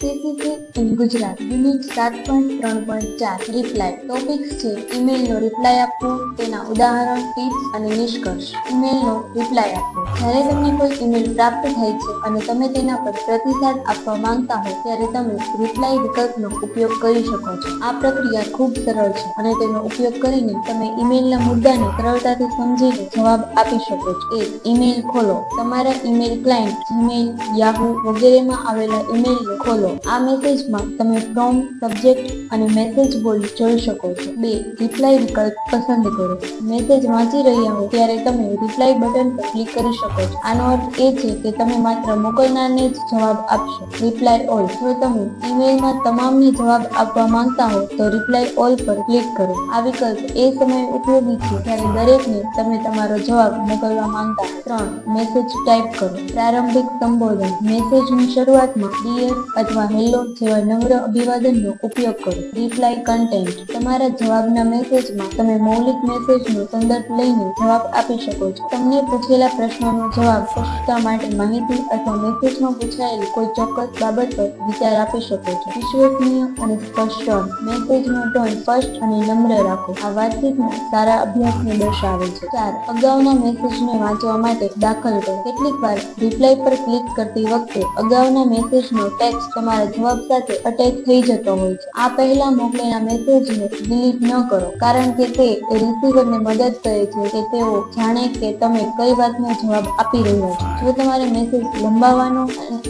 CCC in Gujarat, Unit 7.3.4 reply. Topics છે ઈમેલનો reply આપવો, તેના ઉદાહરણ, ટિપ્સ અને નિષ્કર્ષ. ઈમેલનો રિપ્લાય આપવો. જ્યારે તમને કોઈ ઈમેલ પ્રાપ્ત થાય છે અને તમે તેના પર પ્રતિસાદ આપવા માંગતા હો ત્યારે તમે રિપ્લાય વિકલ્પનો ઉપયોગ કરી શકો છો. આ પ્રક્રિયા ખૂબ સરળ છે અને તેનો ઉપયોગ કરીને તમે ઈમેલના મુદ્દાને સરળતાથી સમજીને જવાબ આપી શકો છો. 1. ઈમેલ ખોલો. તમારા ઈમેલ ક્લાયન્ટ જીમેલ, યાહૂ વગેરેમાં આવેલા ઈમેલને ખોલો. આ મેસેજમાં તમે ફ્રોમ, સબ્જેક્ટ અને મેસેજ બોડી જોઈ શકો છો. 2. રિપ્લાય વિકલ્પ પસંદ કરો. મેસેજ વાંચી રહ્યા હો ત્યારે તમે રિપ્લાય બટન પર ક્લિક કરી શકો છો. આનો અર્થ એ છે કે તમે માત્ર મોકલનારને જ જવાબ આપશો. Reply all. જો તમે ઈમેલમાં તમામને જવાબ આપવા માંગતા હો તો રિપ્લાય ઓલ પર ક્લિક કરો. આ વિકલ્પ એ સમયે ઉપયોગી છે જ્યારે દરેકને તમે તમારો જવાબ મોકલવા માંગતા હો. 3. મેસેજ ટાઈપ કરો. પ્રારંભિક સંબોધન. મેસેજની શરૂઆતમાં ડિયર અથવા હેલો જેવા નમ્ર અભિવાદનનો ઉપયોગ કરો. Reply content. તમારા જવાબના મેસેજમાં તમે મૌલિક મેસેજનો સંદર્ભ લઈને જવાબ આપી શકો છો. તમને પૂછેલા પ્રશ્નનો જવાબ સ્પષ્ટતા માટે માહિતી અથવા મેસેજમાં પૂછાયેલી કોઈ ચોક્કસ બાબત પર વિચાર આપી શકો છો. વિશ્વસનીય અને સ્પષ્ટ ટોન. મેસેજનો ટોન સ્પષ્ટ અને નમ્ર રાખો. આ વાતચીતના સારા અભ્યાસને દર્શાવે છે. 4. અગાઉના મેસેજને વાંચવા માટે દાખલ કરો. કેટલીકવાર રિપ્લાય પર ક્લિક કરતી વખતે અગાઉના મેસેજનો ટેક્સ્ટ તમારા જવાબ સાથે અટેચ થઈ જતો હોય છે. આ પહેલા મોકલેલા મેસેજને ડિલીટ ન કરો, કારણ કે તે રિસીવરને મદદ કરે છે કે તેઓ જાણે કે તમે કઈ વાતનો જવાબ આપી રહ્યા છો. જો તમારે મેસેજ લંબાવવાનો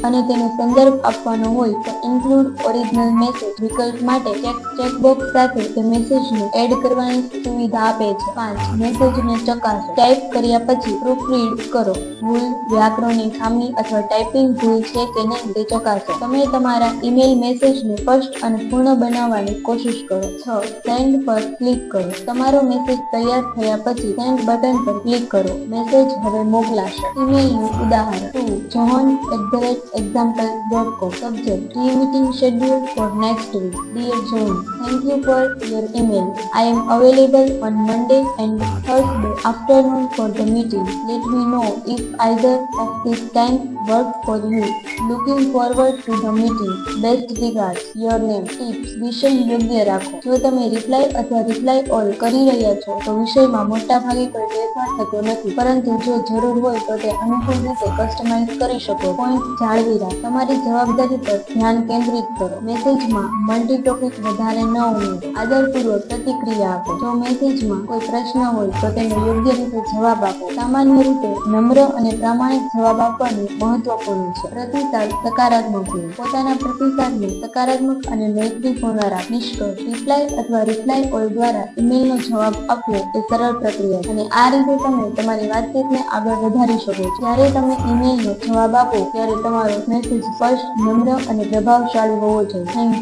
અને તેનો સંદર્ભ આપવાનો હોય તો ઇન્ક્લુડ ઓરિજિનલ મેસેજ વિકલ્પ માટે ચેકબોક્સ સાથે તે મેસેજને એડ કરવાની સુવિધા આપે છે. 5. મેસેજને ચકાસો. ટાઈપ કર્યા પછી પ્રૂફરીડ કરો. ભૂલ, વ્યાકરણની ખામી અથવા ટાઈપિંગ ભૂલ છે કે નહીં તે ચકાસો. તમે તમારા ઈમેલ મેસેજને સ્પષ્ટ અને પૂર્ણ બનાવવાની કોશિશ કરો. 6. સેન્ડ પર ક્લિક કરો. તમારો મેસેજ તૈયાર થયા પછી સેન્ડ બટન પર ક્લિક કરો. મેસેજ હવે મોકલાશે. ઈમેલનું ઉદાહરણ. To john@example.com. Subject: Pre-meeting scheduled for next week. Dear John, thank you for your email. I am available on Monday and Thursday afternoon for the meeting. Let me know if either of these times work for you. Looking forward to the meeting. Best regards. Your name. Tips: વિષય યોગ્ય રાખો. જો તમે reply અથવા reply all કરી રહ્યા છો તો વિષયમાં મોટા ભાગે કોઈ ફેરફાર થતો નથી, પરંતુ જો જરૂર હોય તો તે અનુકૂળ રીતે કસ્ટમાઇઝ કરી શકો. પોઈન્ટ જાળવી રાખ. તમારી જવાબદારી પર ધ્યાન કેન્દ્રિત કરો. મેસેજમાં મલ્ટી ટોપિક વધારે ન ઉમેરો. આદરપૂર્વક પ્રતિક્રિયા આપો. જો મેસેજમાં કોઈ પ્રશ્ન હોય તો તેનો યોગ્ય રીતે જવાબ આપો. સામાન્ય રીતે નમ્ર અને પ્રામાણિક જવાબ આપવાનું મહત્વપૂર્ણ છે. પ્રતિસાદ સકારાત્મક હોય. પોતાના પ્રતિસાદને સકારાત્મક અને મૈત્રીપૂર્ણ રાખ. નિષ્કર્ષ: રિપ્લાય અથવા રિપ્લાય ઓલ દ્વારા ઈમેલનો જવાબ આપવો એ સરળ પ્રક્રિયા છે અને આ રીતે તમે તમારી વાતચીતને આગળ વધારી શકો છો. જ્યારે તમે ઈમેલનો જવાબ આપો ત્યારે તમારો મેસેજ સ્પષ્ટ, નમ્ર અને પ્રભાવશાળી હોવો જોઈએ. Thank you.